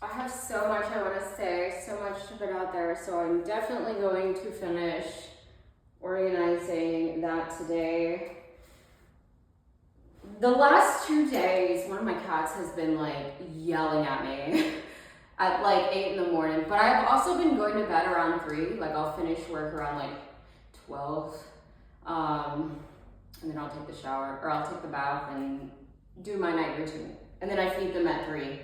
I have so much I want to say, so much to put out there, so I'm definitely going to finish organizing that today. The last 2 days, one of my cats has been like yelling at me at like 8 in the morning, but I've also been going to bed around 3. Like I'll finish work around like 12. And then I'll take the shower, or I'll take the bath and do my night routine. And then I feed them at 3.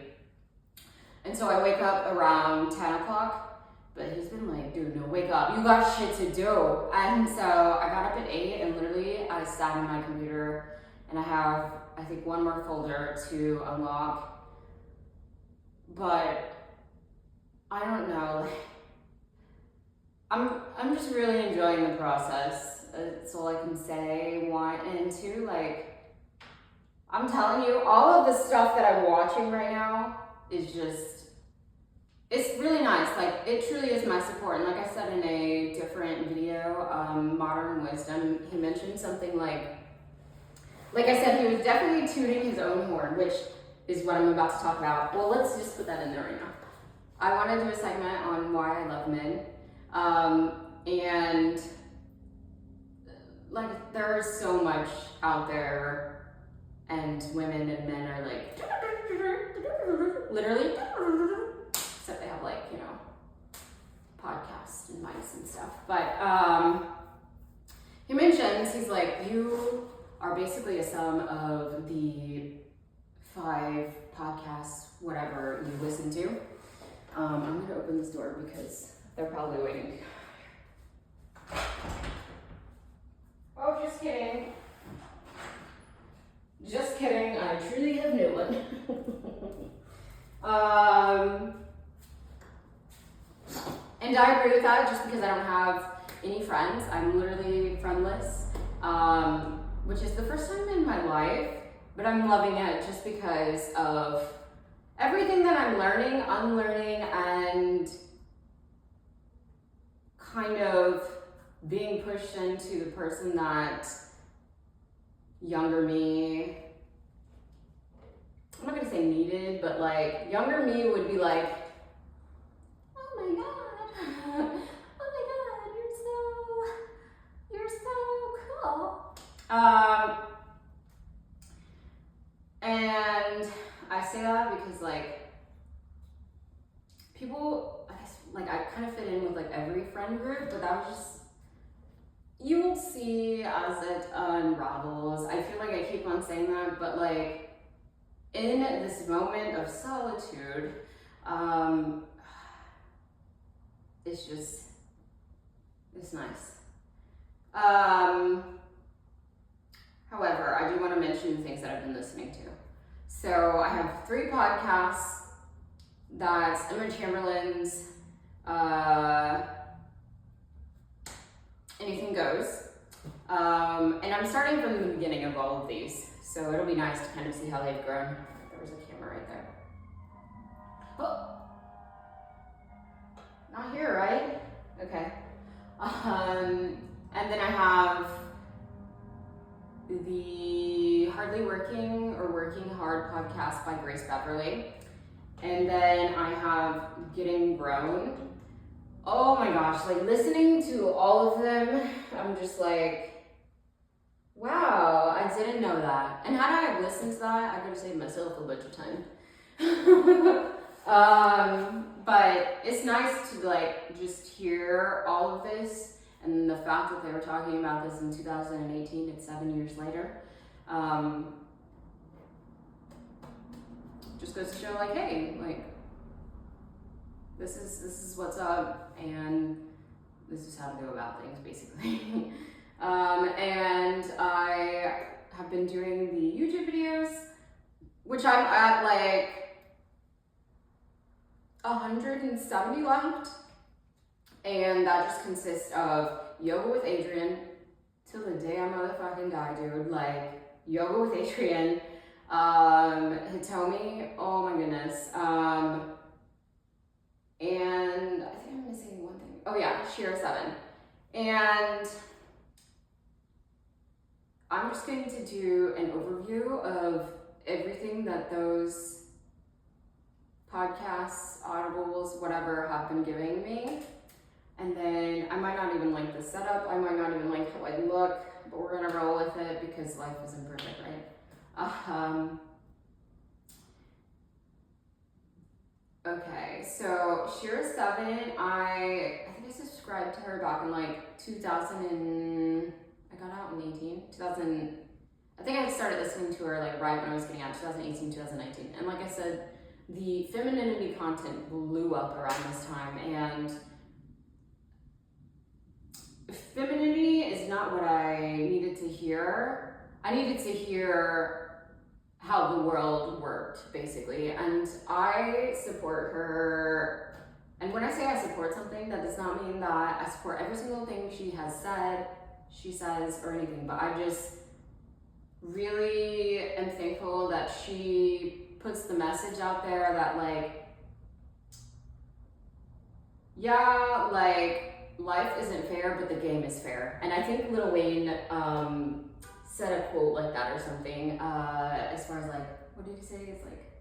And so I wake up around 10 o'clock, but he's been like, dude, no, wake up. You got shit to do. And so I got up at 8 and literally I sat on my computer and I have, I think, one more folder to unlock. But I don't know. I'm just really enjoying the process. That's all I can say. One and two, like, I'm telling you, all of the stuff that I'm watching right now is just, it's really nice. Like, it truly is my support. And like I said in a different video, Modern Wisdom, he mentioned something like I said, he was definitely tooting his own horn, which is what I'm about to talk about. Well, let's just put that in there right now. I want to do a segment on why I love men. And like, there is so much out there, and women and men are like, literally, except they have like, you know, podcasts and mics and stuff. But he mentions, he's like, you are basically a sum of the 5 podcasts, whatever you listen to. I'm gonna open this door because they're probably waiting. Oh, just kidding. Just kidding, I truly have no one. And I agree with that just because I don't have any friends. I'm literally friendless, which is the first time in my life, but I'm loving it just because of everything that I'm learning, unlearning, and kind of being pushed into the person that younger me, I'm not gonna say needed, but like younger me would be like, oh my god, you're so cool. And I say that because like people, I guess, like I kind of fit in with like every friend group, but that was just, you will see as it unravels. I feel like I keep on saying that, but like in this moment of solitude, it's just, it's nice. However, I do want to mention the things that I've been listening to. So I have 3 podcasts. That's Emma Chamberlain's Anything Goes. And I'm starting from the beginning of all of these, so it'll be nice to kind of see how they've grown. There was a camera right there. Oh, not here, right? Okay. And then I have the Hardly Working or Working Hard podcast by Grace Beverly. And then I have Getting Grown. Oh my gosh, like listening to all of them, I'm just like, wow, I didn't know that. And had I have listened to that, I could have saved myself a bunch of time. But it's nice to like just hear all of this, and the fact that they were talking about this in 2018, it's 7 years later. Just goes to show like, hey, like this is what's up, and this is how to go about things, basically. And I have been doing the YouTube videos, which I'm at like 170 left, and that just consists of yoga with Adrian till the day I motherfucking die, dude. Like yoga with Adrian, Hitomi, oh my goodness, and I think I'm missing one thing. Oh yeah, Shira 7. And I'm just going to do an overview of everything that those podcasts, audibles, whatever have been giving me. And then I might not even like the setup, I might not even like how I look, but we're gonna roll with it because life isn't perfect, right? Okay, so Shira 7, I think I subscribed to her back in like 2000 and, I got out in 2000, I think I started listening to her like right when I was getting out, 2018, 2019. And like I said, the femininity content blew up around this time, and femininity is not what I needed to hear. I needed to hear how the world worked, basically. And I support her. And when I say I support something, that does not mean that I support every single thing she has said, she says, or anything. But I just really am thankful that she puts the message out there that, like, yeah, like, life isn't fair, but the game is fair. And I think Lil Wayne said a quote like that or something, as far as like, what did he say? It's like,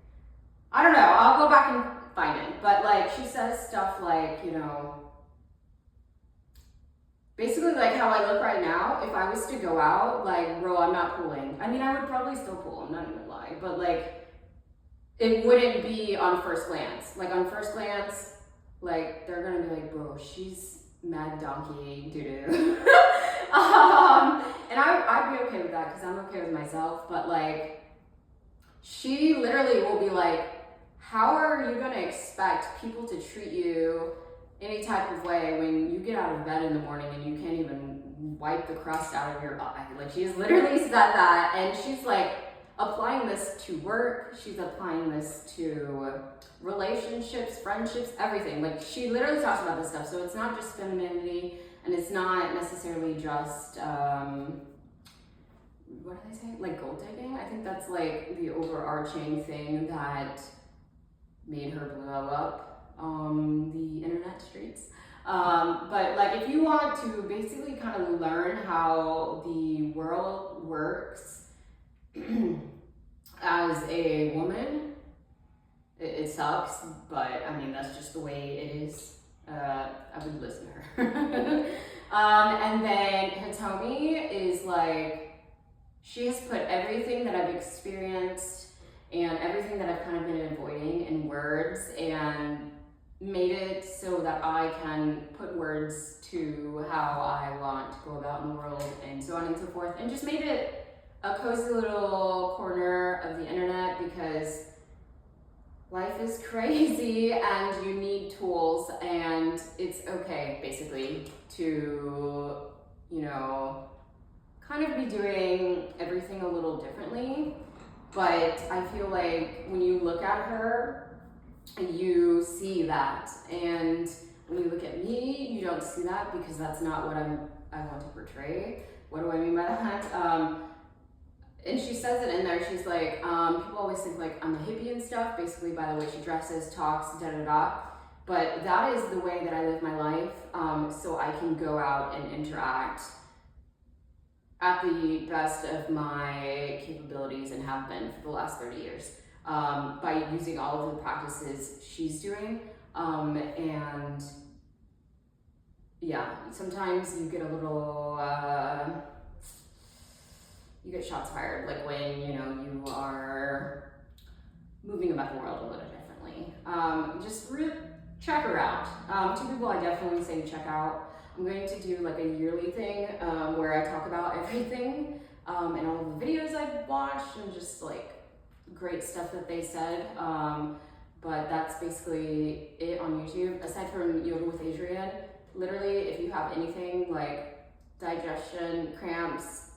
I don't know, I'll go back and find it. But like, she says stuff like, you know, basically like how I look right now, if I was to go out, like, bro, I'm not pulling. I mean, I would probably still pull, I'm not gonna lie, but like, it wouldn't be on first glance. Like on first glance, like, they're gonna be like, bro, she's mad donkey doo-doo. And I'd be okay with that because I'm okay with myself, but like, she literally will be like, how are you gonna expect people to treat you any type of way when you get out of bed in the morning and you can't even wipe the crust out of your eye? Like, she's literally said that, and she's like applying this to work, she's applying this to relationships, friendships, everything. Like, she literally talks about this stuff. So it's not just femininity, and it's not necessarily just what did I say? Like gold digging. I think that's like the overarching thing that made her blow up on the internet streets. But like, if you want to basically kind of learn how the world works as a woman, it sucks, but I mean, that's just the way it is. I would listen to her. And then Hitomi is like, she has put everything that I've experienced and everything that I've kind of been avoiding in words and made it so that I can put words to how I want to go about in the world and so on and so forth, and just made it a cozy little corner of the internet because life is crazy and you need tools, and it's okay basically to, you know, kind of be doing everything a little differently. But I feel like when you look at her, you see that, and when you look at me, you don't see that because that's not what I want to portray. What do I mean by that? And she says it in there, she's like, people always think like I'm a hippie and stuff, basically by the way she dresses, talks, da-da-da. But that is the way that I live my life, so I can go out and interact at the best of my capabilities and have been for the last 30 years by using all of the practices she's doing. And yeah, sometimes you get a little, you get shots fired, like when, you know, you are moving about the world a little differently. Just check her out. Two people I definitely say check out. I'm going to do like a yearly thing where I talk about everything and all of the videos I've watched and just like great stuff that they said. But that's basically it on YouTube. Aside from Yoga with Adrienne, literally if you have anything like digestion, cramps,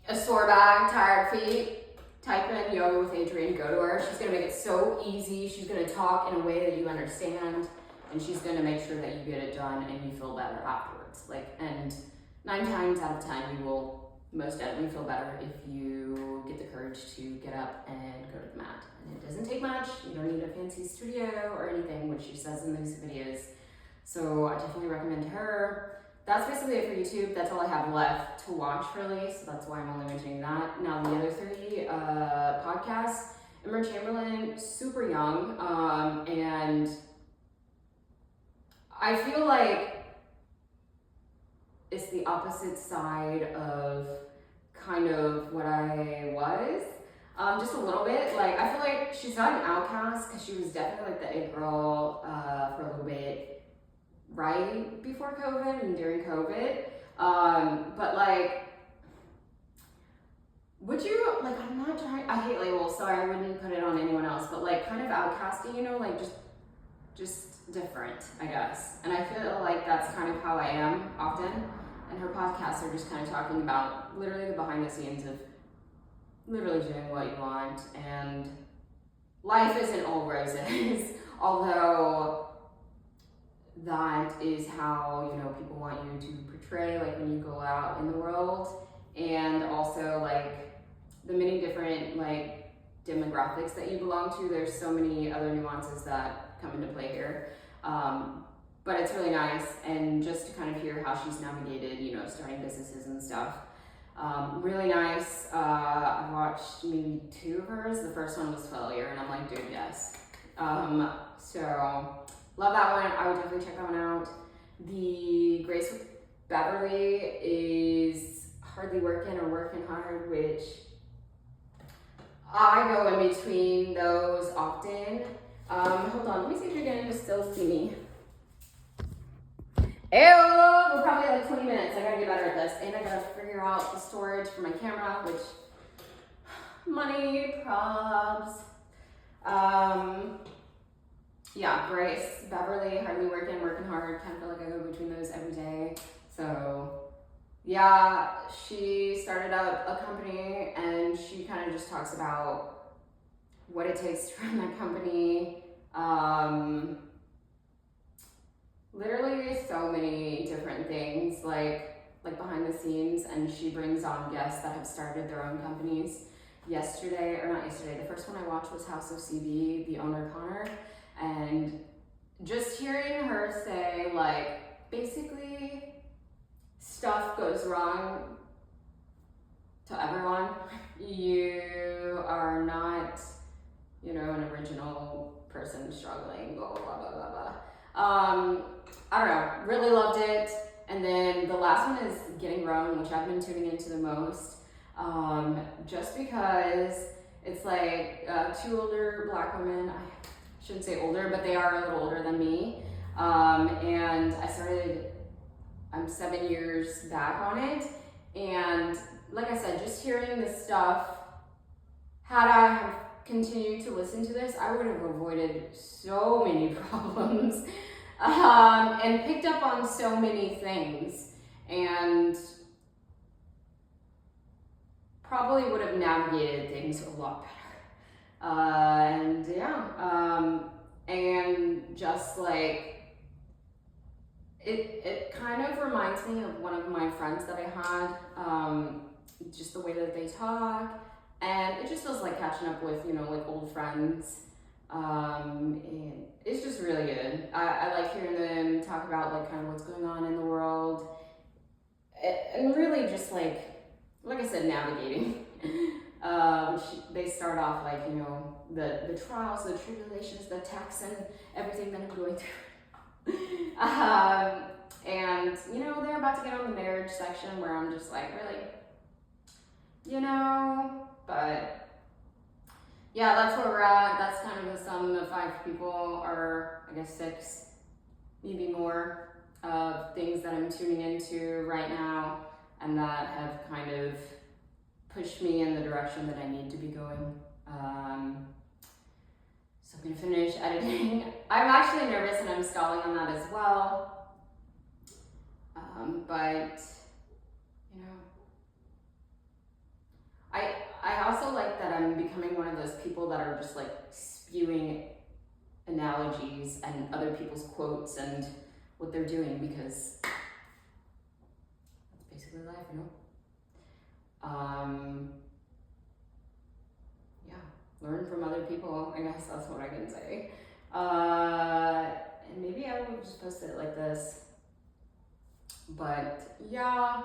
a sore back, tired feet, type in Yoga with Adrienne, go to her. She's gonna make it so easy. She's gonna talk in a way that you understand, and she's gonna make sure that you get it done and you feel better afterwards. Like, and 9 times out of 10, you will most definitely feel better if you get the courage to get up and go to the mat. And it doesn't take much. You don't need a fancy studio or anything, which she says in these videos. So I definitely recommend her. that's basically it for YouTube. That's all I have left to watch, really, so that's why I'm only mentioning that. Now, the other three podcasts, Emma Chamberlain, super young, and I feel like it's the opposite side of kind of what I was. Just a little bit. Like, I feel like she's not an outcast because she was definitely like the it girl for a little bit right before COVID and during COVID. But like, would you, like, I'm not trying, I hate labels, so I wouldn't put it on anyone else, but like kind of outcasty, you know, like just different, I guess. And I feel like that's kind of how I am often. And her podcasts are just kind of talking about literally the behind the scenes of literally doing what you want, and life isn't all roses. Although that is how, you know, people want you to portray, like when you go out in the world, and also like the many different like demographics that you belong to. There's so many other nuances that come into play here. But it's really nice, and just to kind of hear how she's navigated, you know, starting businesses and stuff. Really nice. I watched maybe 2 of hers. The first one was Failure, and I'm like, dude, yes. So love that one. I would definitely check that one out. The Grace with Beverly is Hardly Working or Working Hard, which I go in between those often. Hold on, let me see if you're gonna still see me. Ew, we're probably like 20 minutes. I gotta get better at this. And I gotta figure out the storage for my camera, which, money, probs. Yeah, Grace, Beverly, Hardly Working, Working Hard. Kind of feel like I go between those every day. So, yeah, she started up a company, and she kind of just talks about what it takes to run that company. Literally so many different things, like behind the scenes, and she brings on guests that have started their own companies. The first one I watched was House of CB, the owner Connor, and just hearing her say, like, basically stuff goes wrong to everyone. You are not, you know, an original person struggling, blah, blah, blah, blah, blah. I don't know, really loved it. And then the last one is Getting Grown, which I've been tuning into the most, just because it's like 2 older Black women. I shouldn't say older, but they are a little older than me. And I'm 7 years back on it. And like I said, just hearing this stuff, had I have continued to listen to this, I would have avoided so many problems. And picked up on so many things, and probably would have navigated things a lot better. And yeah, and just like, it kind of reminds me of one of my friends that I had, just the way that they talk, and it just feels like catching up with, you know, like old friends. And it's just really good. I like hearing them talk about like kind of what's going on in the world, and really just like I said, navigating. They start off like, you know, the trials, the tribulations, the attacks, and everything that I'm going through. And you know, they're about to get on the marriage section where I'm just like, really, you know, but yeah, that's where we're at. That's kind of the sum of 5 people, or I guess 6, maybe more, of things that I'm tuning into right now, and that have kind of pushed me in the direction that I need to be going. So I'm gonna finish editing. I'm actually nervous, and I'm stalling on that as well. But you know, I also like that I'm becoming one of those people that are just like spewing analogies and other people's quotes and what they're doing, because that's basically life, you know? Yeah, learn from other people, I guess that's what I can say. And maybe I will just post it like this. But yeah,